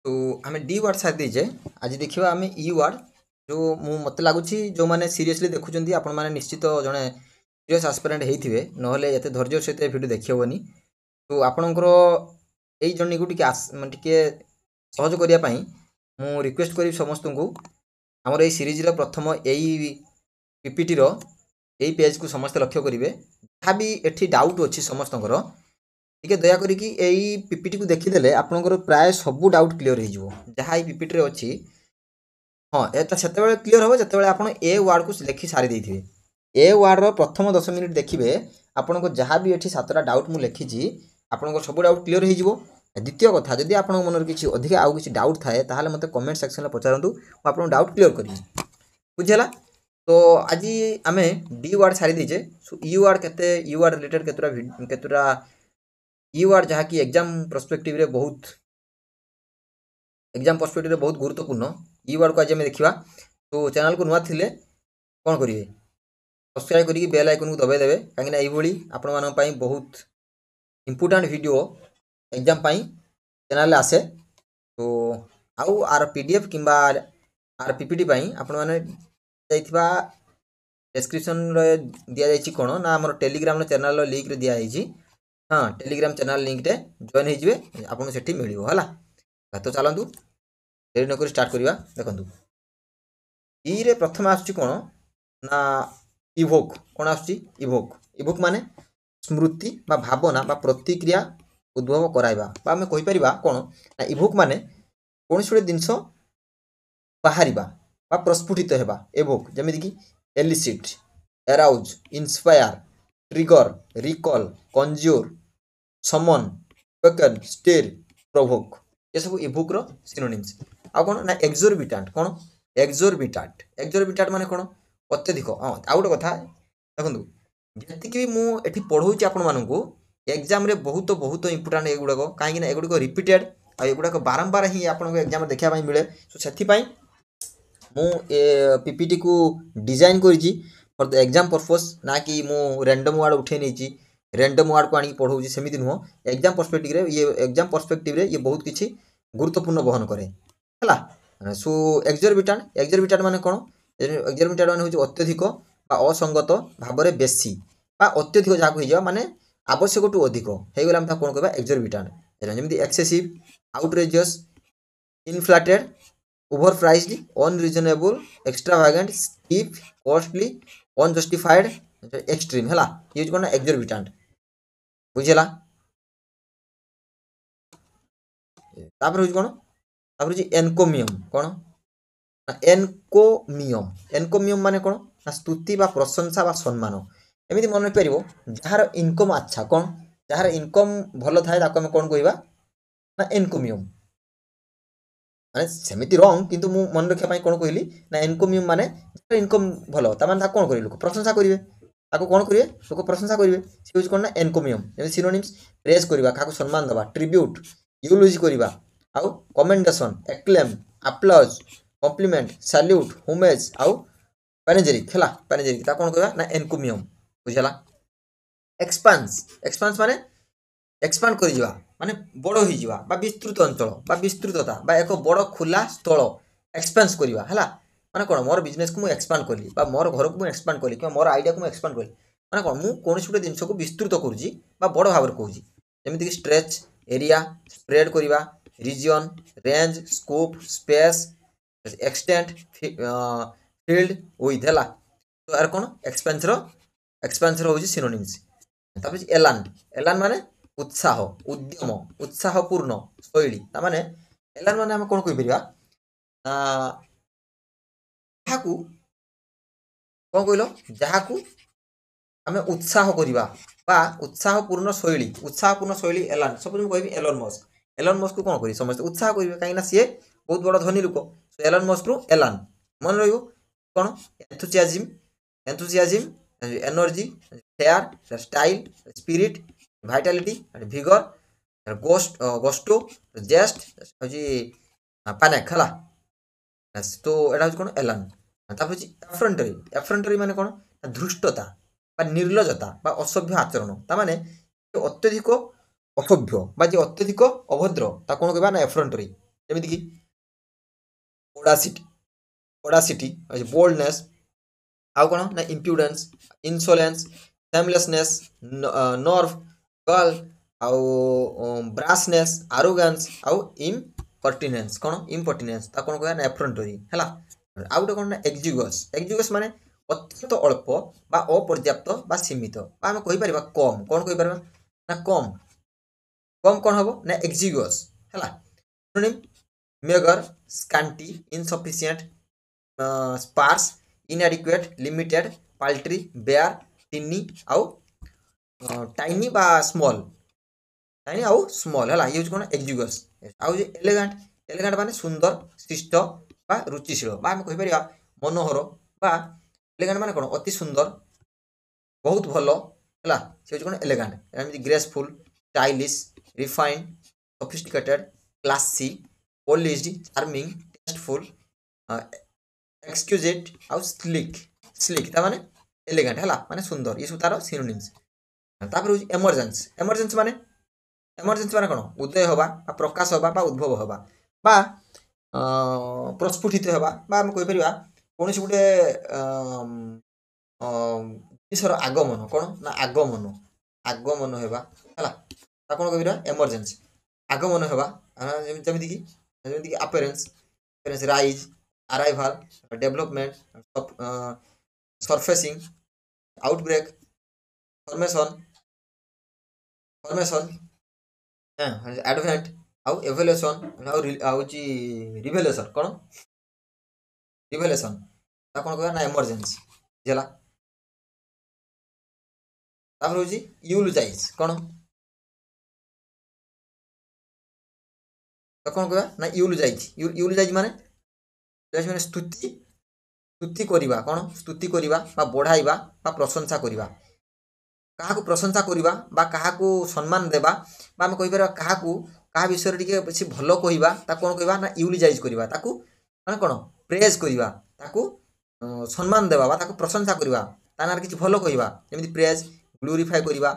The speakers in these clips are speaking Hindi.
तो आम डी वार्ड सारी दीजे आज देखा आम इ वार्ड जो मत लगुच जो मैंने सीरीयसली देखुं आपण मैंने निश्चित जड़े सीरीयस आस्पिरेंट होते ना ये धैर्य सहित भिडियो देखी हेनी तो आपणकर यही जर्नी को टे सहज करने मु रिक्वेस्ट करी समस्त को आमर ये सीरीज प्रथम यही पीपीटी यही पेज को समस्त लक्ष्य करेंगे जहाँ भी ये डाउट अच्छी समस्त टे दया करी पीपीटी को देखीदे आपंकर प्राय सबू डाउट क्लीयर हो जहाँ पीपीटी अच्छी हाँ एटा से क्लीयर हम जो आप ए वार्ड को लिखि सारी देते ए वार्ड प्रथम 10 मिनिट देखिए आपण को जहाँ भी ये 7टा डाउट मुझे लिखी आपंकर सब डाउट क्लीयर हो द्वितीय कथा जदि आप मन किसी अधिक आउ किसी डाउट थाए ताहले मते कमेंट सेक्शन में पचारतु आप डाउट क्लीयर करी बुझेगा तो आज आम डी वार्ड सारी दीजे यू वार्ड के यू वार्ड रिलेटेड केतुरा यू वार्ड जहाँकि एग्जाम पर्सपेक्टिव रे बहुत गुरुत्वपूर्ण यू वार्ड को आज देखा तो चैनल को नुआ थिले कौन करेंगे सब्सक्राइब करके बेल आइकन को दबाई देवे कहीं आपण मानी बहुत इम्पोर्टेंट वीडियो एग्जाम चैनल आसे तो आउ आर पीडीएफ किंबा आर पीपीटी आपण मैंने डिस्क्रिप्शन दि जाइए कौन ना आम टेलीग्राम चैनल लिंक दिखाई हाँ टेलीग्राम चैनल लिंक टे जॉइन होइए आपको सेठी मिलियो हला तो चलतु देरी नक स्टार्ट करवा देखु रे प्रथम आसुची कौन ना इभोक कौन आसुची इभोक इभोक माने स्मृति बा भावना बा प्रतिक्रिया उद्भव कराइबा बा आमे कहि परिबा कौन ना इभोक माने कौन से जिनस बाहरिबा बा प्रस्फुटित हेबा एभोक जमिति कि एलिसिट एराउज इंस्पायर ट्रिगर रिकॉल कंज्यूर समन वेकन स्टीर प्रोवोक ये सब इभोक रो सिनोनिम्स आ कौन ना एक्सोर्बिटेंट कौन एक्सोर्बिटेंट माने कौन अत्यधिक हाँ आउ गोटे कथा देखो जी भी मुझे पढ़ाऊँ आपण मानू एग्जाम रे बहुत बहुत इंपोर्टेंट एगुड़ाक कहीं एगुड़िक रिपीटेड आगुड़ाक बारंबार ही आपको एग्जाम देखा मिले सो से पीपीटी को डिजाइन करी फॉर द एग्जाम पर्पस ना कि मु रैंडम वार्ड उठे नहीं रैंडम वार्ड को आनी पढ़ाऊँ सेमती नुह एग्जाम पर्सपेक्टिव रे ये बहुत किसी गुरुत्वपूर्ण बहन करे है सो एक्सोर्बिटेंट माने कौन एक्सोर्बिटेंट माने हूँ अत्यधिक असंगत भाव में बेसी अत्यधिक जहाँ हो माने आवश्यक टू अधिक हो गला कौन कह एक्सोर्बिटेंट जमी excessive outrageous inflated overpriced unreasonable extravagant steep costly unjustified extreme है ये कौन एक्सोर्बिटेंट बुझेगा तापर हूँ कौन तापर एनकोमियम कौन एनकोमियम माने कौन ना स्तुति बा प्रशंसा बा सम्मान एमती मन पार जार इनकम अच्छा कौन जार इनकम भल थाए ताको आम कौन कहवा ना एनकोमियम माने सेमिति रंग किंतु मु मन रखा कौन कहली ना एनकोमियम माने इनकम भल ताने कौन करेंगे लोक प्रशंसा करेंगे ताको कौन करेंगे लोक प्रशंसा करेंगे सी हूँ कौन ना एनकोमियम जैसे सिनोनिम्स प्रेज करवा क्या सम्मान दवा ट्रिब्यूट यूलोजी करवा आउ commendation acclaim applause compliment salute homage आउ पैनेजेरिक है पैनेजेरिक कौन कहवा ना एनकोमियम बुझेगा एक्सपांस माने एक्सपांड कर माने बड़ हो विस्तृत अंचल बा विस्तृतता बा एक बड़ खुला स्थल एक्सपेंस करवा है माने कौन मोर बिजनेस को मुझे एक्सपांड कली मोर घर को मुझे एक्सपांड कली कि मोर आइडिया को मुझे एक्सपांड कली माने कौन मुझे कौन गोटे जिनस को विस्तृत करुँची बड़ भाव में कहूँ जमीक स्ट्रेच एरिया स्प्रेड करवा region range scope space extent field with है तो यार कौन एक्सपेंसर हूँ सिनोनिम्स तापर एलान माने उत्साह उद्यम उत्साहपूर्ण शैली ताने एलान माने आम कौन कह कौन कहल जहाँ को आम उत्साह करवा बा उत्साहपूर्ण शैली एलान सपोज मुझे एलन मस्क को कौन कर समस्त उत्साह करेंगे कहीं सी बहुत बड़ा धनी लोक एलन मस्क रु एलान मन रही कौन एंथुसियाजिम एनर्जी फेयर स्टाइल स्पिरिट भाइटालिटी भिगर गोस्टो जेस्ट हूँ पैनिक है तो यहाँ कौन एलान एफरंटरी माने कौन धृष्टता निर्लजता असभ्य आचरण ताने अत्यधिक असभ्य बा अत्यधिक अभद्र ता कौन कहवा ना एफरंटरी ଯେମିତିକି ଓଡାସିଟି ଓଡାସିଟି ବୋଲ୍ଡନେସ୍, ଆଉ କ'ଣ ନା ଇମ୍ପ୍ୟୁଡେନ୍ସ, ଇନସୋଲେନ୍ସ, ସେମଲେସନେସ୍, ନର୍ଭ, ଗଲ୍, ଆଉ ବ୍ରାସନେସ୍, ଆରୋଗାନ୍ସ, ଆଉ ଇମ୍ପର୍ଟିନେନ୍ସ। କ'ଣ ଇମ୍ପର୍ଟିନେନ୍ସ ତାକୁ କ'ଣ କହିବା ନା ଏଫ୍ରଣ୍ଟରି ହେଲା। ଆଉ ଗୋଟେ କ'ଣ ନା ଏକ୍ଜିଗସ୍। ଏକ୍ଜିଗସ୍ ମାନେ ଅତ୍ୟନ୍ତ ଅଳ୍ପ ବା ଅପର୍ଯ୍ୟାପ୍ତ ବା ସୀମିତ, ବା ଆମେ କହିପାରିବା କମ୍। କ'ଣ କହିପାରିବା ନା କମ୍। କମ୍ କ'ଣ ହବ ନା ଏକ୍ଜିଗସ୍ ହେଲା। ମେଗର, ସ୍କାଣ୍ଟି, insufficient, ସ୍ପାର୍ସ, inadequate, limited, paltry, bare, tinny, ଆଉ tiny বা small, tiny ଆଉ small ହେଲା। ଇଏ ହେଉଛି କ'ଣ exiguous। ଆଉ ଯେ elegant, elegant ମାନେ ସୁନ୍ଦର, ଶିଷ୍ଟ ବା ରୁଚିଶୀଳ, ବା ଆମେ କହିପାରିବା ମନୋହର, ବା elegant ମାନେ କ'ଣ ଅତି ସୁନ୍ଦର, ବହୁତ ଭଲ ହେଲା। ସେ ହେଉଛି କ'ଣ elegant। ଏମିତି graceful, stylish, refined, sophisticated, classy, polished, charming, tasteful, एक्सक्यूजेट आउ स्लिक। स्लिक ता माने एलिगेंट हैला माने सुंदर। ये सब तार सिनोनिम्स। तापर होची एमर्जेंस। एमर्जेंस माने कोन उदय होबा बा प्रकाश होबा बा उद्भव होबा बा प्रस्फुटित होबा, बा हम कहि परिबा कोनोसी गुटे जिसर आगमन। कोन ना आगमन हेबा हैला ता कोन कहि परिबा एमर्जेंस। आगमन हेबा जेमिति कि appearance, rise, arrival, development, surfacing, outbreak, formation, advent, आउ एवोल्यूशन, आउ जी रिवेलेशन। कोन रिवेलेशन ता कोन कहबा ना एमर्जेंस जेला। तापर होची यूलोजाइज। कोन ता कोन कहबा ना यूलोजाइज। यूलोजाइज माने स्तुति करिबा। कोन स्तुति करिबा बा बढ़ाइबा बा प्रशंसा करिबा। काहाकू प्रशंसा करिबा बा काहाकू सम्मान देबा, बा हम कहि परबा काहाकू काहा विषय टिके बेसी भलो कहिबा ता कोन कहिबा ना यूलोजाइज करिबा। ताकू माने कोन प्रेज करिबा, ताकू सम्मान देबा बा ताकू प्रशंसा करिबा, ता नार किछि भलो कहिबा। जेमिति प्रेज, ग्लोरीफाई करिबा,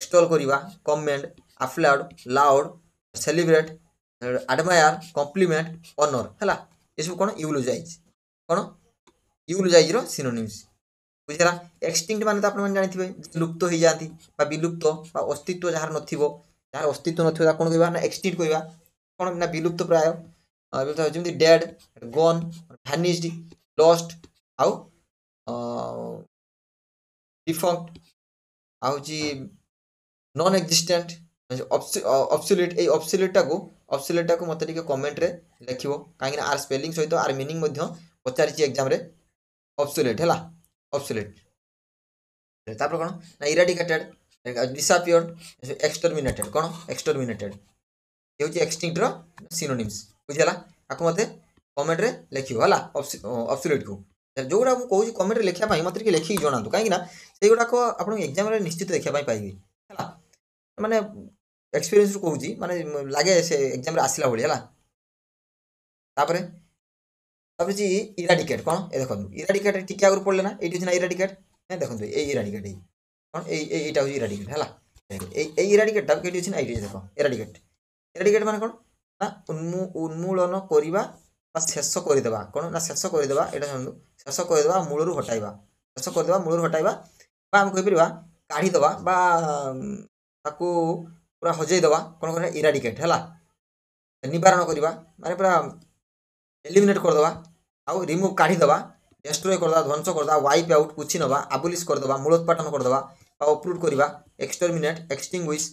एक्सटॉल करिबा, commend, applaud, loud, celebrate, admire, compliment, honour हैला। ये सब कोन यूलोजाइज। कोन यूलोजाइज रो सिनोनिम्स बुझला। एक्सटिंक्ट माने तो आपण जानिथिबे लुप्त हो जाती बा विलुप्त बा अस्तित्व जहार नथिबो, जहार अस्तित्व नथिबो ता कोन कहबा ना एक्सटिंक्ट कहबा। कोन ना विलुप्त प्राय जेमिति डेड, गॉन, वैनिश्ड, लॉस्ट, आउ डिफंक्ट, आउ जी नॉन एक्जिस्टेंट, ऑब्सोल्यूट। ए ऑब्सोल्यूट टाको मते टिके कमेंट रे लिखिबो, काहे ना आर स्पेलिंग सहित आर मीनिंग मध्ये पचारिछि एग्जाम रे। ऑब्सोल्यूट हैला ऑब्सोल्यूट। तापर कोन ना इरेडिकेटेड, डिसअपियर्ड, एक्सटरमिनेटेड। कोन एक्सटरमिनेटेड ये होची एक्सटिंक्ट रो सिनोनिम्स बुझला। आको मते कमेंट रे लिखिबो हैला ऑब्सोल्यूट को। जोगुडा मु कहूची कमेंट रे लिखिया पई मते टिके लिखि जणातु, काहे ना सेई गुडा को आपण एग्जाम रे निश्चित देखिया पई पाइबे हैला। माने एक्सपीरियंस रो कहूची माने लागे से एग्जाम रे आसिला भली हैला। तापर जी इराडिकेट। कोन ए देखो इराडिकेट टिके आगर पडले ना एटी छै ना इराडिकेट। नै देखो ए इराडिकेट कोन एटा हो इराडिकेट हैला। ए इराडिकेट ता केटी छै ना एटी देखो इराडिकेट। इराडिकेट माने कोन ना उन्मूलन करिबा बा शेष करि देबा। कोन ना शेष करि देबा, एटा जानू शेष करि देबा, मूलरु हटाइबा। शेष करि देबा, मूलरु हटाइबा, बा हम कहि परिबा काढी देबा बा ताकू पूरा हजेई देबा। कोन कोन इराडिकेट हैला। निवारण करिबा माने पूरा एलिमिनेट कर देबा, आउ रिमूव काढी देबा, डिस्ट्रॉय कर देबा, ध्वंस कर देबा, वाइप आउट पुछि नबा, अबोलिश कर देबा, मूलोत्पाटन कर देबा, बा अपरूट करिबा, एक्सटरमिनेट, एक्सटिंग्विश,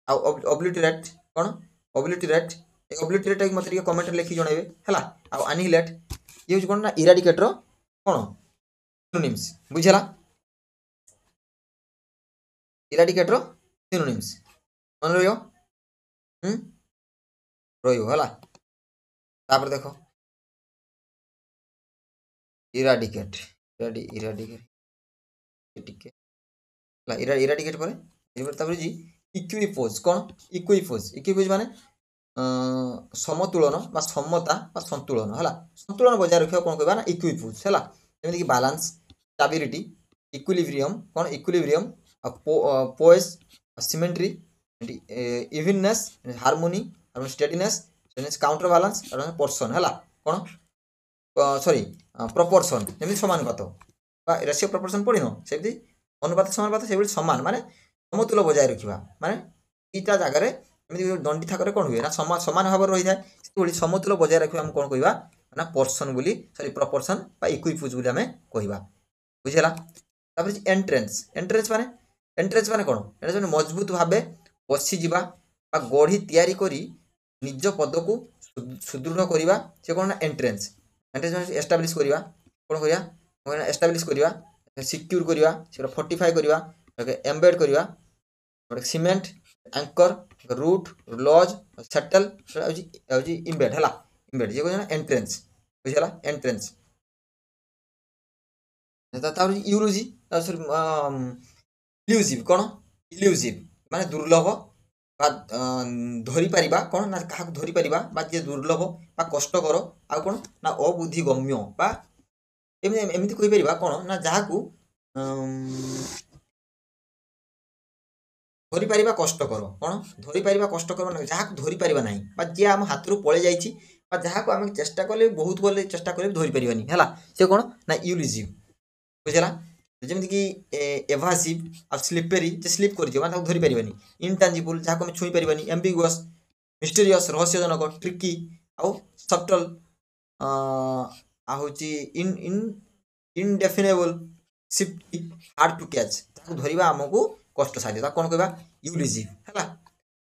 आउ ऑब्लिटरेट। कोन ऑब्लिटरेट। ए ऑब्लिटरेट मते टिके कमेंट रे लिखि जणाइबे हैला। आउ एनिहिलेट ये होछ कोन ना इराडिकेट रो कोन सिनोनिम्स बुझला। इराडिकेट रो सिनोनिम्स मन रहियो रहियो हैला। तापर देखो इराडिकेट इराडिकेट टिके ला इराडिकेट पर तापर जी इक्विपोज। कोन इक्विपोज। इक्विपोज माने समतुलन बा समता बा संतुलन हैला। संतुलन बजाय रखियो कोन कहबा ना इक्विपोज हैला। जेमिति कि बैलेंस, स्टेबिलिटी, इक्विलिब्रियम। कोन equilibrium, poise, symmetry, evenness, harmony, steadiness, counterbalance पर्सन है कौन सॉरी प्रपोर्शन जमी समानुपात रेशियो प्रपोर्शन पढ़ी सेमती अनुपात समानुपात से सामान माने समतुल बजाय रखा माने दुईटा जगार दंडी थाकर कौन हुए ना सामान भाव रही है समतुल बजाय रखा आम कौन कहवा ना पर्सन बोली सॉरी प्रपोर्शन इक्विपोज बोली आम कहवा बुझेगा एंट्रेंस एंट्रेंस माने कौन एंट्रेंस मजबूत भाव बसीजा गढ़ी तैयारी करी निज पद को सुदृढ़ करवा से कौन ना एंट्रेंस एंट्रेंस एस्टाब्लिश करवा कौन करवा एस्टाब्लिश करवा सिक्योर करवा से फोर्टिफाई करवा एम्बेड करवा cement anchor root lodge settle embed है इम्बेड ये कहना एंट्रेंस बुझेगा एंट्रेंस यूरोजी इल्यूजिव कौन इल्यूजिव माने दुर्लभ धरी पारिबा कौन ना क्या धरी पारिबा जे दुर्लभ बा कष्टकर आ कौन ना अबुद्धिगम्य बा एमती कहि परिबा कौन ना जहाँ को धरी पारिबा कष्टकर कौन धरी पारिबा कष्टकर माने जहाँ को धरी पारिबा नाही बा जे आम हाथ रु पळे जाईछि बा जहाँ को आम चेष्टा कले बहुत गले चेष्टा कले धरी पारिबानी हैला से कौन ना इल्यूजिव बुझला जमी कि एभासिव आ स्लीपेरी स्लीप कर धरी पारिबानी इनटांजिबल जहाँ को छुई पारिबानी एम्बिगुअस मिस्टेरियस रहस्यजनक ट्रिकी आउ सब्टल आ होची इन इन इनडेफिनेबल सिफ्टी हार्ड टू कैच धरिबा हमको कष्ट साध्य कौन कहबा यूलिजिव हैला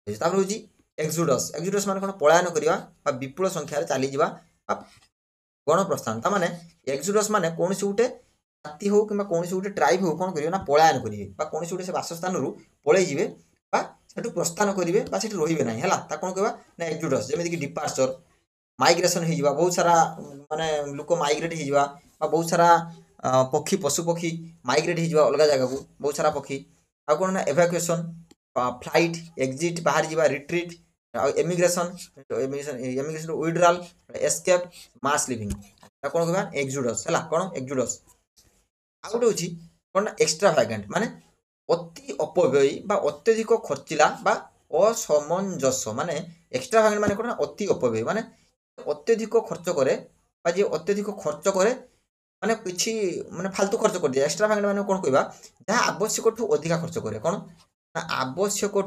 तापर होची एक्सोडस एक्सोडस माने कोन पलायन करबा विपुल संख्या रे चली जिबा गण प्रस्थान ता माने एक्सोडस माने कोनसी उठे जाति हो कि कौन गोटे ट्राइब हो कौन करेंगे ना पलायन करेंगे कौन गोटे से बासस्थान पलि जाए से प्रस्थान करेंगे रे ना है कौन कहवा ना एक्सोडस जमीक डिपार्चर माइग्रेशन हो बहुत सारा माने लोक माइग्रेट हो बहुत सारा पक्षी पशु पक्षी माइग्रेट हो अलग जगह को बहुत सारा पक्षी आ कौन ना एवाक्युएसन फ्लाइट एक्जिट बाहर जावा retreat emigration emigration withdrawal escape mass leaving कौन कहवा एक्सोडस है कौन एक्सोडस आ गोटे हूँ कौन ना एक्सट्राभागेंट माने अति अपव्ययी बा अत्यधिक खर्चिला बा असमंजस माने एक्सट्राभागेंट माने कौन ना अति अपव्ययी माने अत्यधिक खर्च करे बा जे अत्यधिक खर्च करे माने किछि माने फालतू खर्च कर दिए एक्सट्राभागेंट माने कौन कहबा जहाँ आवश्यक ठू अधिक खर्च करे कौन ना आवश्यक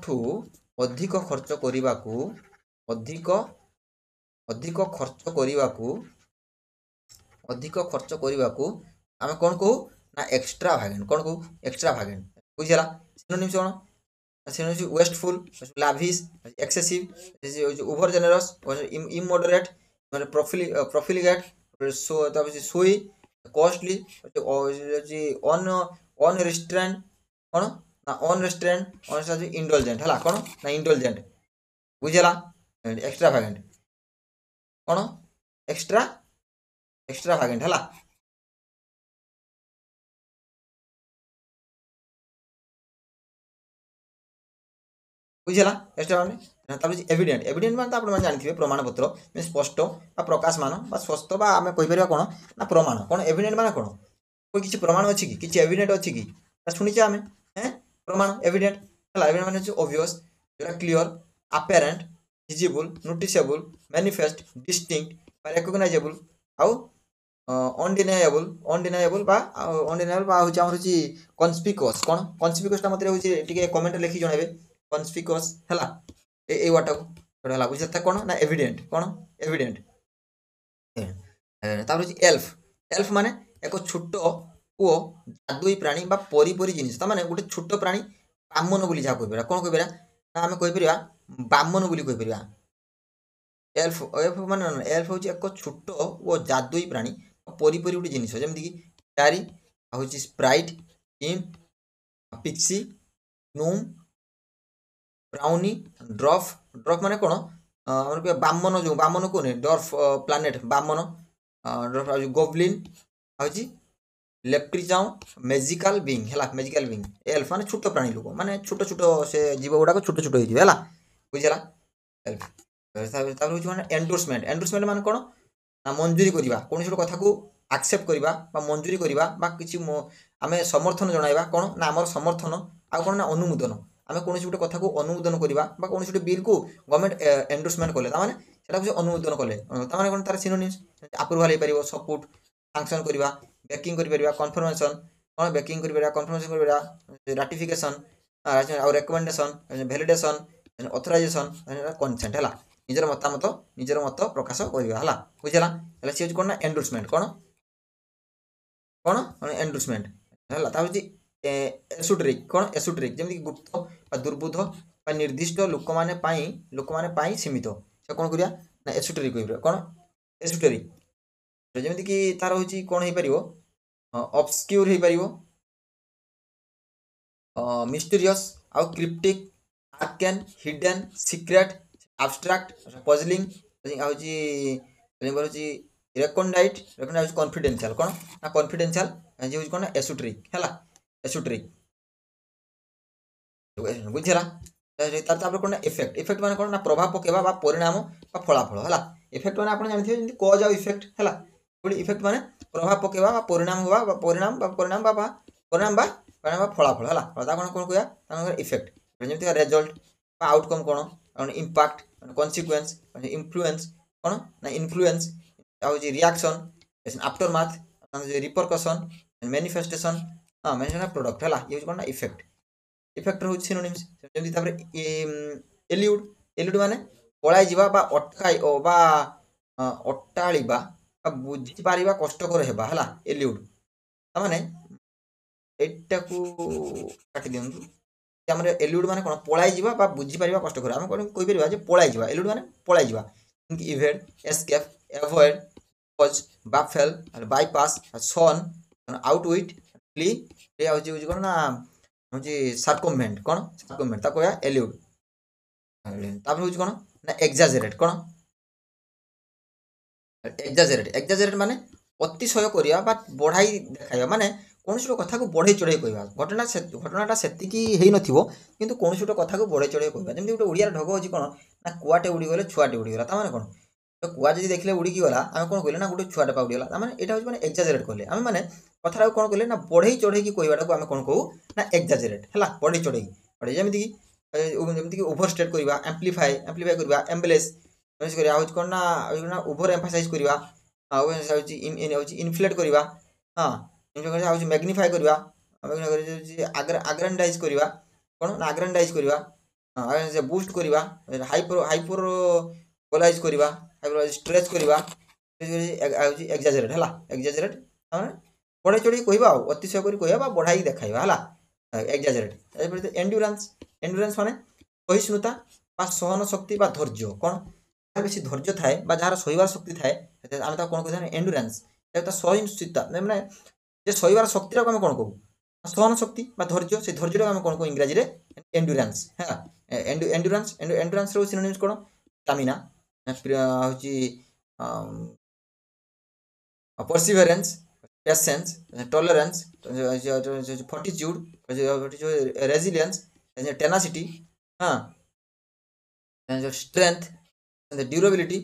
ठू अधिक खर्च करने को अधिक खर्च करने को आम कौन कहू ना एक्सट्राभागेंट कौन कहू एक्सट्राभागेंट बुझीगला सिनोनिम्स कौन synonyms wasteful lavish excessive over generous immoderate माने प्रोफिलिगेट सोई कॉस्टली अनरिस्ट्रेंड कौन ना अनरिस्ट्रेंड इंडलजेंट है कौन ना इंडलजेंट बुझीगला एक्सट्राभागेंट कौन एक्सट्राभागेंट है बुझीगला एक्सट्राभागेंट एविडेंट एविडेंट मान आप जानते प्रमाणपत्र स्पष्ट प्रकाशमान स्वस्थ आम कहीपर कौन ना प्रमाण कौन एविडेंट मान कौन कोई किसी प्रमाण अच्छी कि एविडेंट अच्छी कि शुणीचे आम प्रमाण एविडेंट है एविडेंट मान ऑब्वियस जोटा clear apparent visible noticeable manifest distinct recognisable आउ अनडिनाएबल हूँ कन्स्पिकुअस कौन कन्स्पिकुअस मतलब हूँ कमेंट लिखी जनइबे कन्स्पिकुअस है ये वर्ड को बुझे कौन ना एविडेंट कौन एविडेंट एल्फ एल्फ माने एक छोट पुओ जादुई प्राणी परी जिनिस माने गोटे छोट प्राणी बामन बोली जहाँ कहीपर कौन कहीपर ना आम कहीपर बामन बोली कहीपर एल्फ एल्फ माने एल्फ हूँ एक छोट और जादुई प्राणी परी गोटे जिनिस जमीक प्यारी हूँ स्प्राइट इम्प पिक्सी नूम ब्राउनी ड्रफ माने कौन बामन जो बामन कौन डर्फ प्लानेट बामन ड्रफ गोब्लिन हूँ लेप्रिचाउ मेजिकल बीइंग है मेजिकल बीइंग एल्फ माने छोट प्राणी लोक माने छोट छोट से जीव गुड़ाक छोट छोट हो बुझेगा एल्फ हूँ एंडोर्समेंट एंडोर्समेंट माने कौन ना मंजूरी करवा कौन गोटे कथा को एक्सेप्ट करवा मंजूरी करवा कि आम समर्थन जनाइबा कौन ना आम समर्थन आ कौन ना अनुमोदन आम कौन गोटे कथा को अनुमोदन करवा कौन गोटे बिल को गवर्नमेंट एंडोर्समेंट कले ताने सेटा अनुमोदन कले ताने कोन तार सिनोनिम्स अप्रूवल हो पारिबो सपोर्ट सैंक्शन करवा बैकिंग कर पारिबा कन्फर्मेशन कोन बैकिंग कर पारिबा कन्फर्मेशन कर पारिबा राटिफिकेशन और रिकमेंडेशन वैलिडेशन ऑथराइजेशन कंसेंट हला निजर मत प्रकाश करवा हला बुझला हला से कोन ना एंडोर्समेंट कोन एंडोर्समेंट हला ता होची एसोटेरिक कोन एसोटेरिक जेमि गुप्त बा दुर्बोध बा निर्दिष्ट लोक माने पाई सीमित से कोन करिया ना एसोटेरिक कहिबो कोन एसोटेरिक जेमि कि तार होची कोन हे परिबो ऑब्सक्यूर हे परिबो मिस्टीरियस आउ cryptic arcane hidden secret abstract puzzling होची होची रेकॉन्डाइट कॉन्फिडेंशियल कोन ना कॉन्फिडेंशियल जे होची कोन एसोटेरिक हला एसोटेरिक बुझला तापर कोन इफेक्ट इफेक्ट माने कोन ना प्रभाव पकेबा बा परिणाम बा फलाफल हला इफेक्ट माने आपण जानथिबे जेंति कॉज आ इफेक्ट हला बोली इफेक्ट माने प्रभाव पकेबा बा परिणाम होबा बा परिणाम बा फलाफल हला ता कोन कोन कया तांगर इफेक्ट जेंति रिजल्ट बा आउटकम कोन इंपैक्ट कॉन्सिक्वेंस इन्फ्लुएंस कोन ना इन्फ्लुएंस आ जे reaction aftermath repercussion manifestation manifestation product हला ये कोन ना इफेक्ट इफेक्ट हो सिनोनिम्स जेमि तापर एल्यूड माने पळाई जिबा बा अटकाई ओ बा अट्टाळीबा बा बुझी पारिबा कष्टकर हेबा हला एल्यूड त माने एटा को काटि दियंतु हमर एल्यूड माने कोन पळाई जिबा बा बुझी पारिबा कष्टकर हम कोन कहि परिबा जे पळाई जिबा एल्यूड माने पळाई जिबा कि evade escape avoid pause baffle bypass shun outwit flee ये होची कोन ना होची सर्कमवेंट ता कोया एल्यूड तापर होची कोन ना एक्जाजरेट कोन एक्जाजरेट माने अतिशय करिया बा बढ़ाई देखाया माने कोनसी कथा को बढ़ाई चढ़ाई कहबा घटनाटा सेतिकी हेई नथिबो किंतु कोनसी कथा को बढ़ाई चढ़ाई कहबा जेमि गोटे ओडिया ढग होची कोन ना कुआटे उडी गले छुआटे उडी गला ता माने कोन तो कुआ जदि देखले उडी की गला हम कोन कहले ना गोटे छुआटे पा उडी गला ता माने एटा होची माने एक्जाजरेट कहले हम माने कथा कोन कहले ना बढ़ाई चढ़ाई की कहबाटा को हम कोन कहू ना एक्जाजरेट हला बढ़ाई चढ़ाई जेमि कि ओवरस्टेट करबा एम्प्लीफाई करबा एम्बेलेस करिया होची कोन ना ओवर एम्फासाइज करबा होची इन्फ्लेट करबा हां इन्फ्लेट होची मैग्निफाई करबा आग्रेंडाइज करबा कोन ना आग्रेंडाइज करबा से बूस्ट करबा हाइपर कोलाइज करबा हाइपर स्ट्रेच करबा होची एक्जाजरेट हला एक्जाजरेट बढ़ाई चढ़ाई कहबा अतिशय करी कहबा बा बढ़ाई देखाइबा हला एक्जाजरेट एंडुरेंस माने सहिष्णुता बा सहन शक्ति बा धैर्य कोन बेसी धैर्य थाए बा जार सहिबार शक्ति थाए आमे ता कोन कहै एंडुरेंस एटा सहिष्णुता माने जे सहिबार शक्ति रा हम कोन कहू सहन शक्ति बा धैर्य से धैर्य रा हम कोन कहू इंग्रजी रे एंडुरेंस हा एंडुरेंस रो सिनोनिम्स कोन स्टैमिना होची perseverance patience tolerance fortitude resilience tenacity हां स्ट्रेंथ ड्यूरेबिलिटी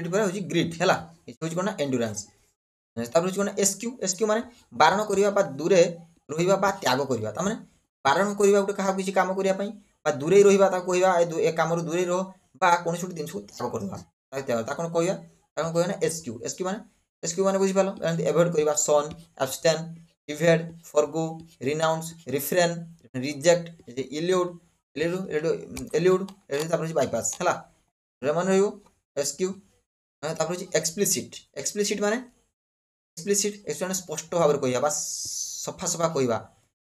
पर होची ग्रिट हला होची कोन एंडुरेंस तापर होची कोन एसक्यू माने बारण करिवा बा दूरे रहिबा बा त्याग करिवा त माने बारण करिवा गुटे कहा किछि काम करिया पई बा दूरे रहिबा ता कहइबा ए काम रो दूरे रह बा कोन छुट दिन सु त्याग करबा ता कोन कहइबा ना एसक्यू माने बुझि पालो एवॉइड करिवा shun abstain evade forgo renounce refrain reject elude तापर बाईपास हला रेमन रहियो एसक्यू तापर एक्सप्लिसिट माने स्पष्ट भाव कहवा बा सफा सफा कहवा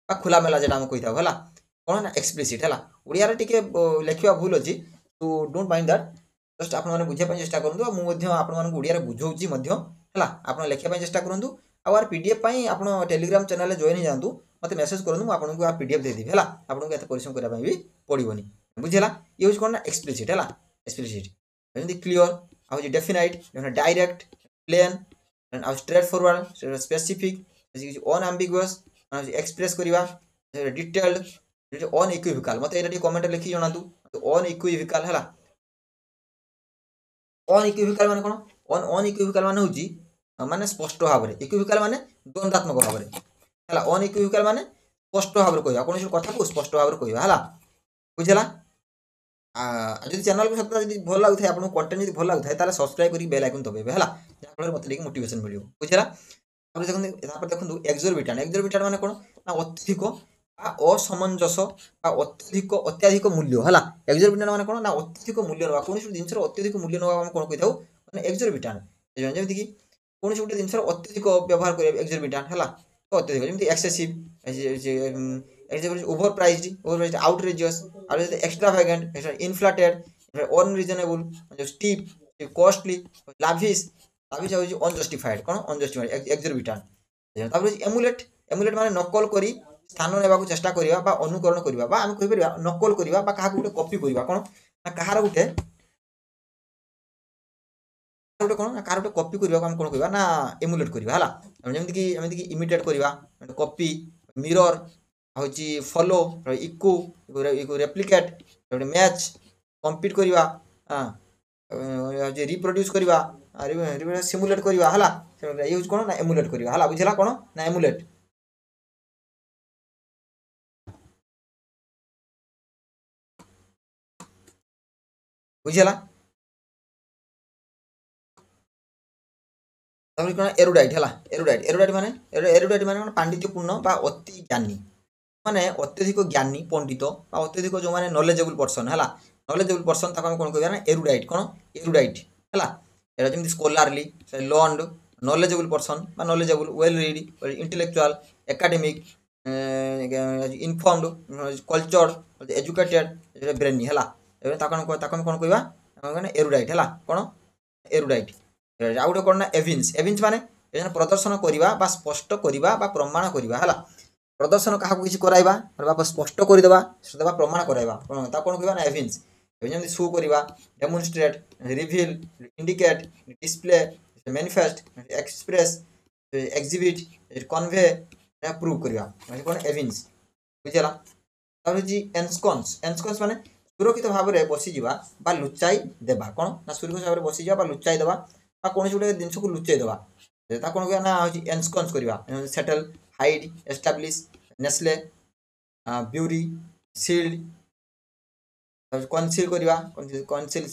बा खुला मेला जेटा हम कही था कौन ना एक्सप्लिसिट है ओडिया टिके लिखा भूल अच्छी to don't mind that just आप बुझापी चेष्टा करूँ मुझे बुझाऊँ आप लिखापी चेष्टा करूँ आर पीडीएफ आप टेलीग्राम चैनल जॉइन जातु मत मेसेज करूँ मुझे आ पीडीएफ देदेवी है आपको एत परिश्रम करने भी पड़ोनी बुझेगा ये हूँ कौन ना एक्सप्लिसिट है एक्सप्लिसिट क्लीयर आ डेफिनाइट डायरेक्ट प्लेन आ straightforward specific unambiguous express करवा डिटेल्ड अनइक्विवोकाल मत ये कमेंट लिखी जनातु अनइक्विवोकाल है अनइक्विवोकाल माने कौन अनइक्विवोकाल माने होची माने स्पष्ट भाव में इक्विवोकाल माने द्वंद्वात्मक भाव में है अनइक्विवोकाल माने स्पष्ट भाव में कहवा कौन कथा को स्पष्ट भाव में कहवा है बुझेगा जो चैनल को सत्ता जी भल लगुए आपको कंटेंट जो भल लगुए ताले सब्सक्राइब करके बेल आइकन दबाइबे है जहाँफल मत मोटिवेशन मिल बुझेगा देखो एक्सोर्बिटाट माने कौन ना अत्यधिक असमंजस अत्याधिक मूल्य है एक्सोर्बिटाट माने कौन ना अत्यधिक मूल्य ना कौन जिन अत्यधिक मूल्य ना कौन कही था मैंने एक्सोर्बिटाट जमीक कौन गोटे जिन अत्यधिक व्यवहार कर एक्सोर्बिटाट है तो अत्यधिक जमी excessive overpriced outrageous extravagant inflated unreasonable steep costly lavish lavish unjustified कौन अनजस्टिफाइड एक्सोर्बिटाट एमुलेट एमुलेट माने नकल करी स्थान नेबाकू चेष्टा करिबा बा अनुकरण करिबा बा हम कहि परिबा नकल करिबा बा काहा गुटे कॉपी करिबा कोन ना काहार गुटे कौन ना कार गोटे कॉपी करबा हम कोन कहबा ना एमुलेट करिबा हला जेमिति कि इमिटेट करिबा कॉपी मिरर होची follow echo replicate match compete करिबा हां रिप्रोड्यूस करिबा सिमुलेट करिबा हला यूज कोन ना एमुलेट करिबा हला बुझला कोन ना एमुलेट बुझला एरुडाइट है एरुडाइट माने पांडित्यपूर्ण बा अति ज्ञानी माने अत्यधिक ज्ञानी पंडित बा अत्यधिक जो माने नॉलेजेबल पर्सन है नॉलेजेबल पर्सन ताको हम कोन कहबा ना एरुडाइट कोन एरुडाइट है एटा Zeme scholarly learned knowledgeable person बा knowledgeable well read intellectual academic informed cultured educated brainy है ताको कोन कहबा माने एरुडाइट है कोन एरुडाइट आ गोटे कौन ना एविन्स एविन्स माने प्रदर्शन करवा बा स्पष्ट करवा बा प्रमाण करवा है प्रदर्शन क्या किसी कराइबा स्पष्ट करदेबा देवा प्रमाण कराइबा ता कौन कहबा ना एविन्स जमी शो करवा demonstrate reveal indicate display manifest express exhibit convey prove करवा कौन एविन्स बुझेगा एनस्कन्स एनस्कन्स माने सुरक्षित भाव में बसीजा बा लुचाई देवा कौन ना सुरक्षित भाव में बसीजा बा लुचाई देवा कौन गोटे जिन को लुचई देवा कौन कह ना एनस्कन्स करवा settle hide establish nestle bury shield conceal करवा conceal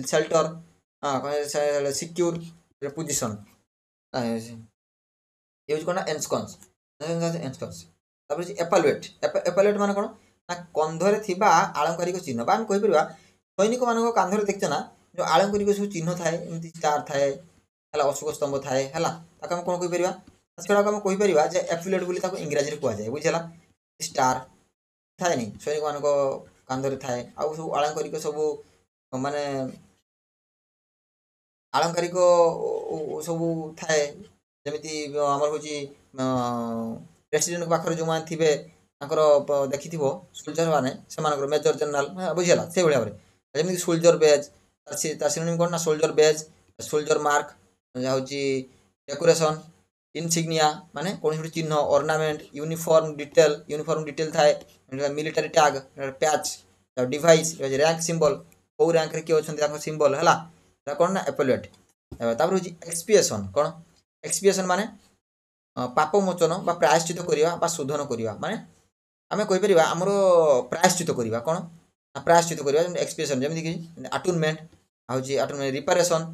shelter secure position use करना एनस्कन्स एनस्कन्स एपालुएट एपालुएट माने कौन ना कंधरे थिबा आलंकारिक चिन्ह बा हम कहि परिबा सैनिक मानक कांधरे देखछ ना जो आलंकारिक सब चिन्ह थाए एमती स्टार थाए है अशोक स्तंभ थाए है कौन कहीपर सेटा आम कहीपर जे एफिलेट बोली इंग्राजी में कहुए बुझेगा स्टार थाए नहीं सैनिक मान कांधरे थाए आउ सब आलंकारिक सब माने आलंकारिक सब थाए जमी आमर हूँ प्रेसिडेंट पाखे जो मैंने थे देखी सोल्जर मैंने से मेजर जनरल बुझेगा से भाव में जमी सोल्जर बेज सिनोनिम कौन ना सोल्जर बेज सोल्जर मार्क हूँ डेकोरेशन इनसिग्निया माने कौन गोटे चिन्ह ऑर्नामेंट यूनिफॉर्म डिटेल थाए military tag patch device rank symbol कौ रैंक रे किए अच्छा सिंबल है कौन ना एपोलेट तापर हूँ एक्सपिएशन कौन एक्सपिएशन माने पाप मोचन बा प्रायश्चित करवा शोधन करवा माने आम कहीपर आमर प्रायश्चित करवा कौन प्रायश्चित करवा एक्सपिएशन जमीक आटुनमेंट हूँ आटुनमेंट रिपेरेसन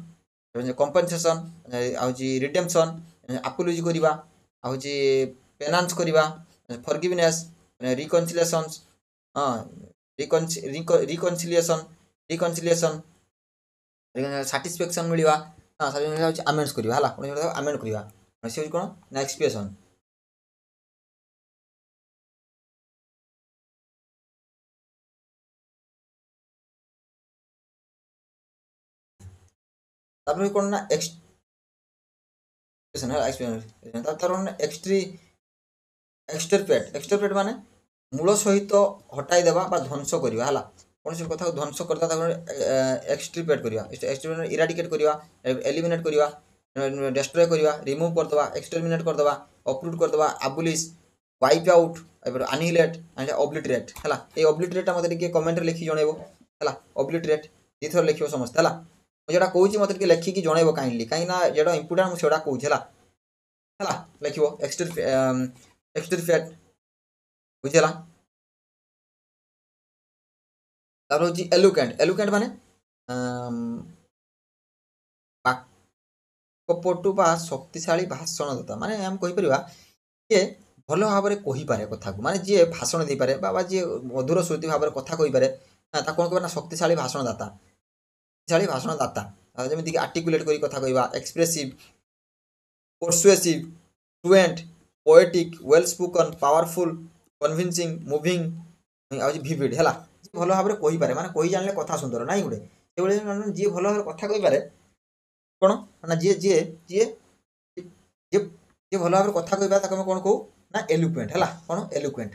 कंपनसेसन हूँ रिडेम्पसन आपोलोजी करवा हूँ पेनान्स करवा फॉरगिवनेस रिकनसिलेशन रिकनसिलिएशन साटिस्फैक्शन मिलवा आमेंड्स करवा है आमेंड करवा से कौन ना एक्सपिएशन कौन ना एक्सटरपेट माने मूल सहित हटाई देवा ध्वंस करवा है कौन से कथा ध्वंस करता एक्सट्रीपेट करवा एक्सट्रीपेट इराडिकेट करवा एलिमिनेट करवा डेस्ट्रॉय करवा रिमूव करदे एक्सटरमिनेट करदे अपरूट करदे आबुलिश वाइप आउट आनिहिलेट एंड ऑब्लिटरेट है ये ऑब्लिटरेट मत कमेंट लिखी जनइब है ऑब्लिटरेट दी थर लिख समस्त है मुझे कौच मत लिखिकी जनइब काइंडली कहीं जो इंपोर्टाट मुझे कौच है लिख एक्सटरफेट बुझला। तापर होची एलुकेंट। एलुकेंट माने बाक्यपटु बा शक्तिशाली भाषणदाता माने हम कहि परिबा जे भल भाव में कही पारे कथा को माने जे भाषण दे पारे बा जे मधुर श्रुति भाव में कथा कहि पारे ता कोन कहबा ना शक्तिशाली भाषणदाता। शक्तिशाली भाषणदाता जेମିତି कि आर्टिकुलेट करी कथा कहबा, expressive, persuasive, fluent, poetic, well spoken, powerful, convincing, moving आ विविड हैला। भल भाव में कही पारे माने कही जानले कथा सुंदर नाइ गुडे से बळे जे भल भाव कथा कहि पारे कोन ना जे जे जे जे जे भल भाव कथा कहि पारे ताको कोन कहू ना एलुक्वेंट हैला। कोन एलुक्वेंट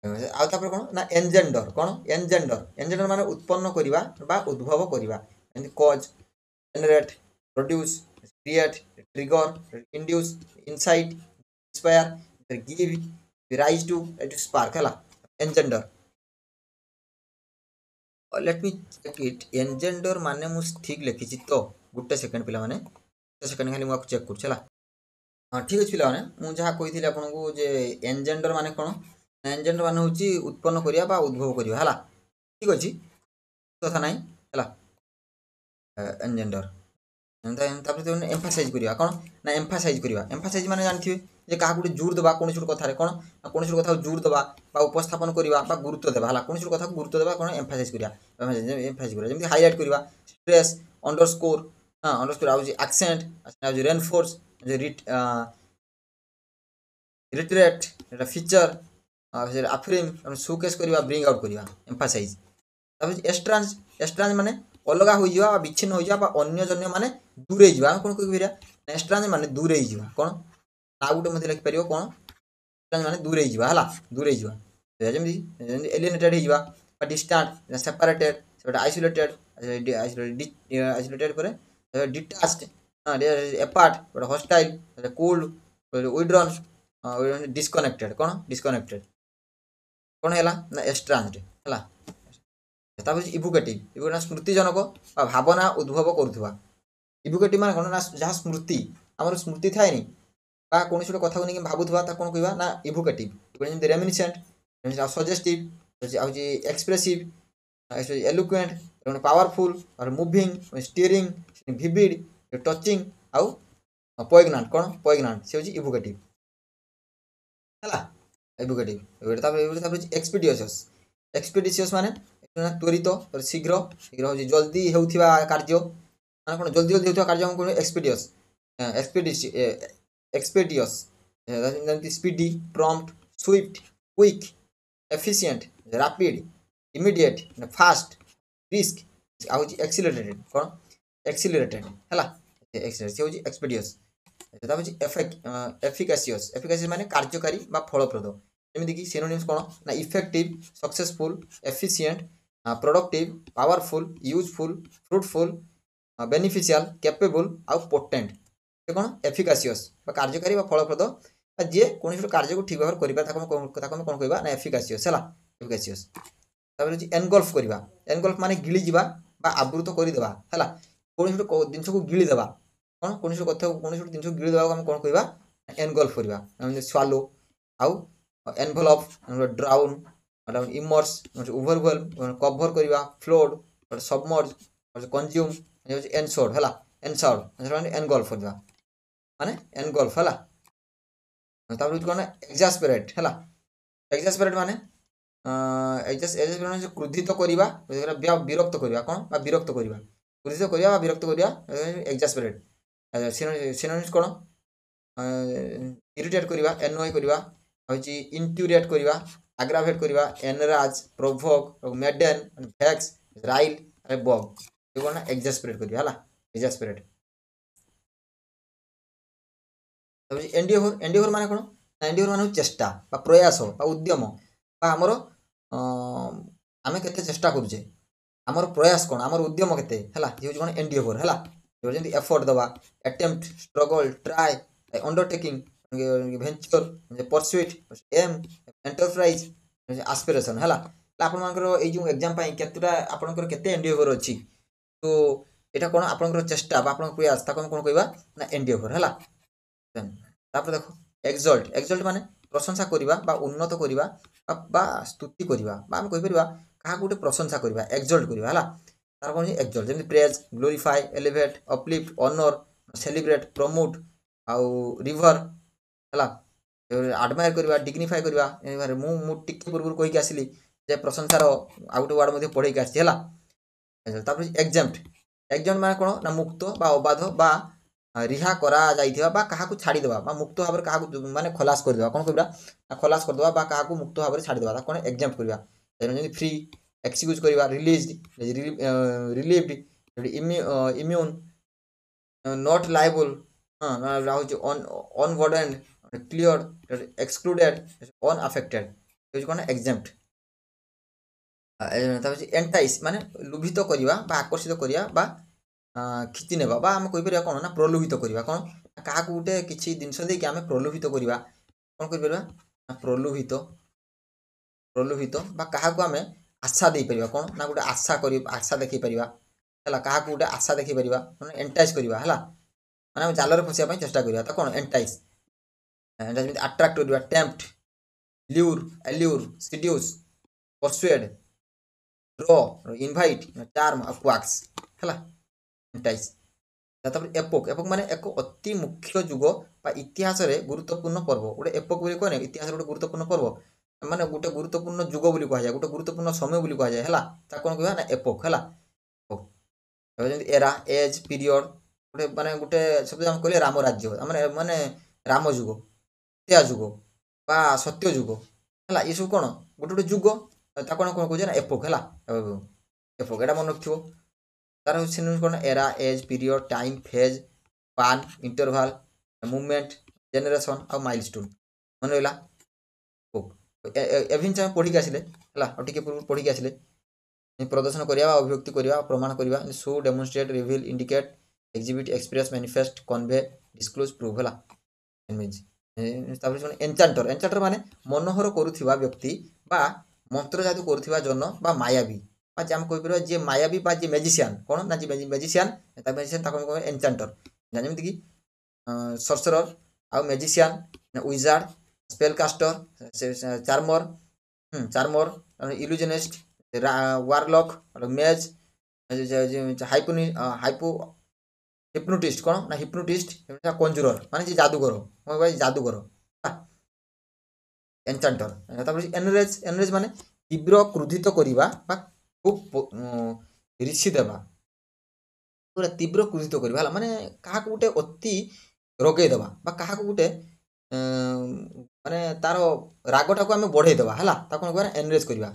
आ तापर कोन ना एनजेंडर। कोन एनजेंडर। एनजेंडर माने उत्पन्न करिवा बा उद्भव करिवा जेंति cause, generate, produce, create, trigger, induce, incite, inspire, give rise to spark हैला engender. Let me check it. Engender माने मु ठीक लिखिछि तो गुटे सेकंड पिला माने गुटे सेकंड खाली मु आपको चेक करछला। हां ठीक अछि पिला माने मु जहा कहिथिले आपन को जे एनजेंडर माने कोन एनजेंडर माने होची उत्पन्न करिया बा उद्भव करिया हैला। ठीक अछि कथा नाही हैला। एनजेंडर तापर तो एम्फासाइज करिया कोन ना एम्फासाइज करिया। एम्फासाइज माने जानथिबे जे काहा गुटे जोर दबा कोन छुट कथा रे कोन कोन छुट कथा जोर दबा बा उपस्थापन करिया बा गुरुत्व देबा हैला। कोन छुट कथा को गुरुत्व देबा कोन एम्फासाइज करिया। एम्फासाइज करिया जेमति हाईलाइट करिया, स्ट्रेस, अंडरस्कोर हां अंडरस्कोर आउजी एक्सेंट आउजी रेनफोर्स जे रिट्रेट एटा फीचर फिर अफ्रीम शोकेस करिया, ब्रिंग आउट करिया एम्फासाइज। तापर एस्ट्रांज। एस्ट्रांज माने अलगा होई जिवा बा विच्छिन्न होई जिवा बा अन्य जन्य माने दूर होई जिवा कोन कहि फिरा एस्ट्रांज माने दूर होई जिवा कोन आ गुटे मध्ये लिख परियो कोन एस्ट्रांज माने दूर होई जिवा हला दूर होई जिवा जेमि एलिएनेटेड होई जिवा बा डिस्टेंट सेपरेटेड सेटा आइसोलेटेड आइसोलेटेड परे detached apart but hostile cold withdrawn disconnected कोन डिस्कनेक्टेड कोन हैला ना एस्ट्रांज हैला। तापर इवोकेटिव। इवोकेटिव स्मृतिजनक बा भावना उद्भव करुथुवा। इवोकेटिव माने कोन ना जहा स्मृति हमर स्मृति थाय नि बा कोनोसी कथा को नि भाबुथुवा ता कोन कहबा ना इवोकेटिव। जेमति रेमिनिसेंट सजेस्टिव आउजी एक्सप्रेसिव एलुक्वेंट पावरफुल और मूविंग स्टीयरिंग विविड टचिंग आउ पोइग्नांट कोन पोइग्नांट से होजी इवोकेटिव हैला। इवोकेटिव तापर एक्सपीडियस। एक्सपीडियस माने त्वरित और शीघ्र शीघ्र होजी जल्दी हेउथिबा कार्य माने कोन जल्दी जल्दी हेउथिबा कार्य हम कोन एक्सपीडियस एक्सपीडियस जेमति speedy, prompt, swift, quick, efficient, rapid, immediate, fast, brisk आ होजी एक्सीलरेटेड कोन एक्सीलरेटेड हैला। एक्सीलरेटेड से होजी एक्सपीडियस। तापर होजी एफिकासियस। एफिकासियस माने कार्यकारी बा फलप्रद जेमति कि सिनोनिम्स कोन ना effective, successful, efficient, productive, powerful, useful, fruitful, beneficial, capable आउ पोटेंट से कोन एफिकासियस बा कार्यकारी बा फलप्रद बा जे कोनोसी कार्य को ठीक भाव करिबा ताको कोन कहबा ना एफिकासियस हैला एफिकासियस। तापर होची एनगल्फ करिबा। एनगल्फ माने गिली जिबा बा आवृत करि देबा हैला। कोनोसी जिंस को गिली देबा कोन कोनोसी कथा कोनोसी जिंस को गिली देबा हम कोन कहबा एनगल्फ करिबा म्हणजे स्वालो आउ envelope drown immerse overwhelm cover करिबा फ्लोड सबमर्ज कंज्यूम एनशोर्ड हैला। एनशोर्ड माने एनगल्फ करिबा माने एनगल्फ हैला। तापर कोन एक्सास्परेट हैला। एक्सास्परेट माने एक्सास्परेट माने क्रोधित करिबा विरक्त करिबा कोन बा विरक्त करिबा क्रोधित करिबा बा विरक्त करिबा एक्सास्परेट। सिनोनिम्स कोन इरिटेट करिबा एनोय करिबा होची इंट्यूरिएट करिबा एग्रावेट करिबा एनराज प्रोवोक मेडेन वेक्स राइल अरे बग ये कोन एक्सास्परेट करिबा हला एक्सास्परेट। तब एंडियोर। एंडियोर माने कोन एंडियोर माने चेष्टा बा प्रयास बा उद्यम बा हमर आमे केते चेष्टा करूजे हमर प्रयास कोन हमर उद्यम केते हला जे कोन एंडियोर हला। जेमति एफर्ट दबा attempt struggle try undertaking venture pursuit एम एंटरप्राइज एस्पिरेशन हला। आपन मानकर ए जो एग्जाम पई केतुटा आपनकर केते एंडियोर अछि तो एटा कोन आपनकर चेष्टा बा आपन प्रयास ताको कोन कहबा ना एंडियोर हला। तापर देखो एक्सल्ट। एक्सल्ट माने प्रशंसा करवा बा उन्नत करवा बा स्तुति करवा बा आम कहीपर क्या गोटे प्रशंसा करवा एक्सल्ट करवा है तार कौन एक्सल्ट जमी praise glorify elevate uplift honour celebrate promote आउ रिवर है आडमायर करवा डिग्निफाए करवा टिके पूर्व कहीकि आसली जे प्रशंसार आउ गोटे वार्ड पढ़े आसी एग्जाम्प्ट एग्जाम्प्ट माने कौन ना मुक्त बा अबाध बा रिहा करा जाइथिबा बा काहाकू छाड़ी देबा बा मुक्त भाବରେ काहाकू माने खलास कर देबा कोन कहबा खलास कर देबा बा काहाकू मुक्त भाବରେ छाड़ी देबा कोन एग्जाम्प्ट करबा जेन फ्री एक्सक्यूज करबा released relieved immune not liable हां राहुज अनबर्डन्ड क्लियर एक्सक्लूडेड अनअफेक्टेड ये कोन एग्जाम्प्ट एंटाइस माने लुभित करवा बा आकर्षित करवा बा खिची नेबा बा आम कहीपर कौन ना प्रलोभित करवा कौन क्या गोटे किसी जिनस देकी आम प्रलोभित करवा कौन कर प्रलोभित प्रलोभित बा क्या आम आशा दे पार कौन ना गोटे आशा कर आशा देखी पार है क्या गोटे आशा देखी पार एंटाइज करवा है माने जालर फसिया चेष्टा करवा तो कौन एंटाइज अट्राक्ट करवा tempt lure allure seduce persuade ड्र इनभाइट चार्म क्वाक्स है एंटाइज एपोक एपोक माने एक अति मुख्य जुग बा इतिहास रे गुरुत्वपूर्ण पर्व गोटे एपोक बोली कहने इतिहास गोटे गुरुत्वपूर्ण पर्व माने गोटे गुरुत्वपूर्ण जुग बोली कह जाए गोटे गुरुत्वपूर्ण समय बोली कह जाए है कौन कह ना एपोक है एरा एज पीरियड गोटे माने गोटे शब्द हम कहले राम राज्य माने माने राम जुग त्या जुग बा सत्य जुग है ये सब कौन गोटे गोटे जुग कौन कौन कहे ना एपोक है एपोक एटा मन रखियो तार सिनोनिम्स कौन era age period time phase पान इंटरवाल मूवमेंट जेनेरेशन आ माइलस्टोन मन रहा एभिन से पढ़ी आसिले टे पूर्व पढ़ी आसिले प्रदर्शन करवा अभिव्यक्ति करवा प्रमाण करवा show demonstrate reveal indicate exhibit express manifest convey disclose prove है एनचांटर एनचांटर माने मनोहर करुवा व्यक्ति बा मंत्र जादू करुवा जन बा मायावी आम कहीपर जी मायावी बा जी मेजिशियान कौन ना जी मेजिशियान मेजिशियान एनचांटर जमीक सरसरर आ magician wizard स्पेलकास्टर charmer charmer illusionist वारलॉक मेज हाइपो हिप्नोटिस्ट कौन ना हिप्नोटिस्ट कंजुरर माने जादूगर जादूगर एनचांटर एनरेज एनरेज माने तीव्र क्रोधित करवा खूब ऋषि देवा पूरा तीव्र क्रोधित करवा माने क्या गोटे अति रगई देवा क्या गोटे माने तार रागटा को आम बढ़े देवा है कौन कह एनरेज करवा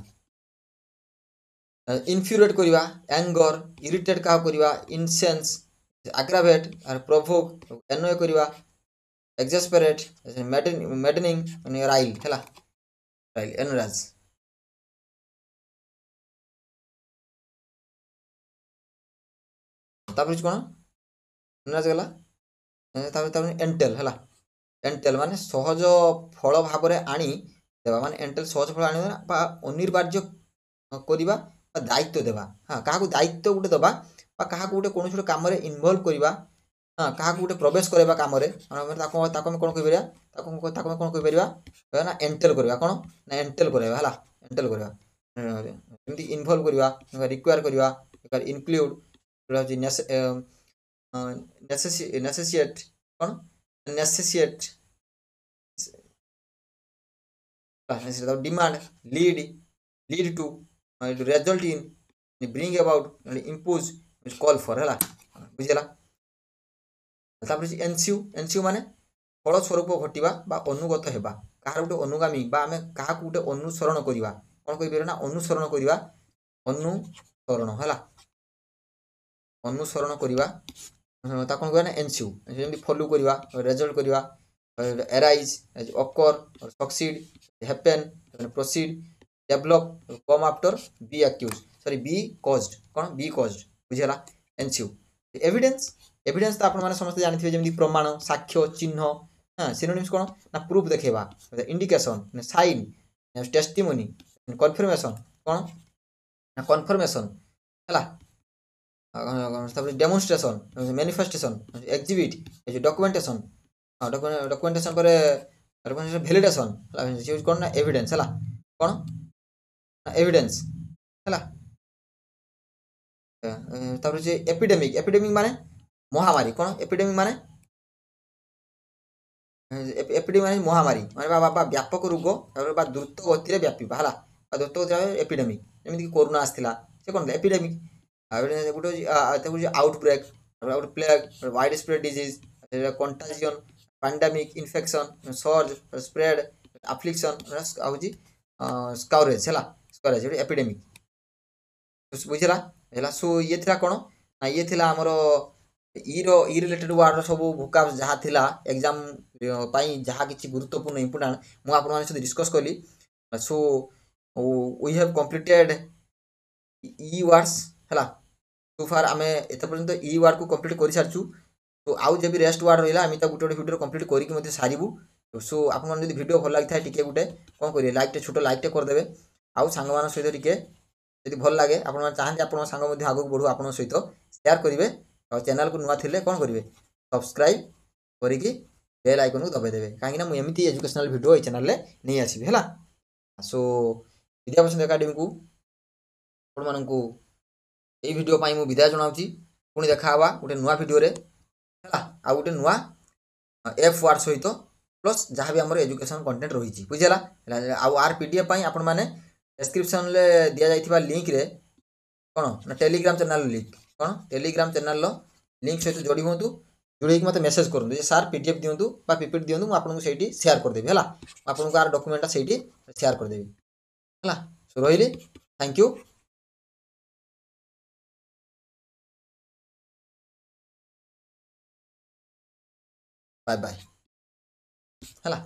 इनफ्यूरेट करवा एंगर इरिटेट क्या करवा इनसेंस आग्रावेट प्रोवोक एनॉय करवा एक्सस्पेरेट मैडनिंग राइल है राइल एनराज तापर कौन एनराज गला एंटेल है एंटेल माने सहज फल भाव आनी देवा माने एंटेल सहज फल आनी अनिर्बार्य करवा दायित्व देवा हाँ क्या दायित्व गोटे दबा क्या गोटे कौन गोटे कम इनवल्व करवा हाँ क्या गोटे प्रवेश करवा कम कौन कहीपर कौन कहीपर ना एंटेल करवा कौन ना एंटेल करवा है एंटेल करवा इनवल्व करवा रिक्वायर करवा इनक्लूड नेसेसिएट कौन necessitate demand lead lead to result in bring about impose call for है बुझेगा एनसीयू एनसीयू माने फल स्वरूप घटवा बा अनुगत हेबा कहार गोटे अनुगामी बा आमे कहा गोटे अनुसरण करवा कौन कहीपर ना अनुसरण करवा अनुसरण है अनुसरण करवा कौन कह ना एनसीयू जमी फॉलो करवा रिजल्ट करवा arise occur succeed happen proceed develop come after be accuse sorry be caused कौन बी कॉज्ड बुझेगा एनसीयू एविडेंस एविडेंस तो आपने समस्त जानते जमी प्रमाण साक्ष्य चिन्ह हाँ सिनोनिम्स कौन ना प्रूफ देखेबा इंडिकेशन साइन टेस्टिमोनी कन्फर्मेशन कौन ना कन्फर्मेशन है demonstration manifestation exhibit documentation documentation पर ଭ୍ୟାଲିଡେସନ୍ ହେଲା ୟୁଜ୍ କ'ଣ ନା ଏଭିଡେନ୍ସ ହେଲା କ'ଣ ନା ଏଭିଡେନ୍ସ ହେଲା ତାପରେ ଯେ ଏପିଡେମିକ୍ ମାନେ ମହାମାରୀ କ'ଣ ଏପିଡେମିକ୍ ମାନେ ମାନେ ମହାମାରୀ ମାନେ ବା ବ୍ୟାପକ ରୋଗ ତାପରେ ବା ଦ୍ରୁତ ଗତିରେ ବ୍ୟାପିବା ହେଲା ବା ଦ୍ରୁତ ଗତିରେ ଏପିଡେମିକ୍ ଯେମିତିକି କରୋନା ଆସିଥିଲା ସେ କ'ଣ ଏପିଡେମିକ୍ ଆଉ ଗୋଟେ ହେଉଛି ଆଉଟ୍ ବ୍ରେକ୍ ଗୋଟେ plague widespread disease contagion pandemic infection surge spread affliction ହେଉଛି ସ୍କାଉରେଜ୍ ହେଲା ସ୍କାଉରେଜ୍ ଗୋଟେ ଏପିଡେମିକ୍ ବୁଝିଲା ହେଲା ସୋ ଇଏ ଥିଲା କ'ଣ ନା ଇଏ ଥିଲା ଆମର ଇ ରିଲେଟେଡ୍ ୱାର୍ଡର ସବୁ ଭୋକାବ୍ ଯାହା ଥିଲା ଏକ୍ଜାମ୍ ପାଇଁ ଯାହା କିଛି ଗୁରୁତ୍ୱପୂର୍ଣ୍ଣ ଇମ୍ପୋର୍ଟାଣ୍ଟ ମୁଁ ଆପଣମାନଙ୍କ ସହିତ ଡିସ୍କସ୍ କଲି show we have completed E words ହେଲା ସୋ ଫାର୍ ଆମେ ଏତେ ପର୍ଯ୍ୟନ୍ତ ଇ ୱାର୍ଡକୁ କମ୍ପ୍ଲିଟ୍ କରିସାରିଛୁ ତ ଆଉ ଯେବେ ରେଷ୍ଟ ୱାର୍ଡ ରହିଲା ଆମେ ତାକୁ ଗୋଟେ ଭିଡ଼ିଓରେ କମ୍ପ୍ଲିଟ୍ କରିକି ମଧ୍ୟ ସାରିବୁ ସୋ ଆପଣମାନେ ଯଦି ଭିଡ଼ିଓ ଭଲ ଲାଗିଥାଏ ଟିକେ ଗୋଟେ କ'ଣ କରିବେ ଲାଇକ୍ଟେ ଛୋଟ ଲାଇକ୍ଟେ କରିଦେବେ ଆଉ ସାଙ୍ଗମାନଙ୍କ ସହିତ ଟିକେ ଯଦି ଭଲ ଲାଗେ ଆପଣମାନେ ଚାହାନ୍ତି ଆପଣଙ୍କ ସାଙ୍ଗ ମଧ୍ୟ ଆଗକୁ ବଢ଼ୁ ଆପଣଙ୍କ ସହିତ ସେୟାର କରିବେ ଆଉ ଚ୍ୟାନେଲକୁ ନୂଆ ଥିଲେ କ'ଣ କରିବେ ସବସ୍କ୍ରାଇବ୍ କରିକି ବେଲ୍ ଆଇକନ୍କୁ ଦବାଇ ଦେବେ କାହିଁକିନା ମୁଁ ଏମିତି ଏଜୁକେସନାଲ୍ ଭିଡ଼ିଓ ଏଇ ଚ୍ୟାନେଲରେ ନେଇ ଆସିବି ହେଲା ସୋ ବିଦ୍ୟାବସନ୍ତ ଏକାଡେମୀକୁ ଆପଣମାନଙ୍କୁ ଏଇ ଭିଡ଼ିଓ ପାଇଁ ମୁଁ ବିଦାୟ ଜଣାଉଛି ପୁଣି ଦେଖା ହେବା ଗୋଟେ ନୂଆ ଭିଡ଼ିଓରେ ହେଲା ଆଉ ଗୋଟେ ନୂଆ ଏଫ୍ ୱାର୍ଡ ସହିତ ପ୍ଲସ୍ ଯାହା ବି ଆମର ଏଜୁକେସନ୍ କଣ୍ଟେଣ୍ଟ ରହିଛି ବୁଝିଲା ଆଉ ଆର୍ PDF ପାଇଁ ଆପଣମାନେ ଡେସ୍କ୍ରିପ୍ସନ୍ରେ ଦିଆଯାଇଥିବା ଲିଙ୍କ୍ରେ କ'ଣ ନା ଟେଲିଗ୍ରାମ ଚ୍ୟାନେଲ୍ ଲିଙ୍କ୍ କ'ଣ ଟେଲିଗ୍ରାମ ଚ୍ୟାନେଲ୍ର ଲିଙ୍କ୍ ସହିତ ଯୋଡ଼ି ହୁଅନ୍ତୁ ଯୋଡ଼ିକି ମୋତେ ମେସେଜ୍ କରନ୍ତୁ ଯେ ସାର୍ PDF ଦିଅନ୍ତୁ ବା PPT ଦିଅନ୍ତୁ ମୁଁ ଆପଣଙ୍କୁ ସେଇଠି ସେୟାର କରିଦେବି ହେଲା ଆପଣଙ୍କୁ ଆର ଡକ୍ୟୁମେଣ୍ଟଟା ସେଇଠି ସେୟାର କରିଦେବି ହେଲା ସୋ ରହିଲି ଥ୍ୟାଙ୍କ ୟୁ ବାଏ ବାଏ ହେଲା।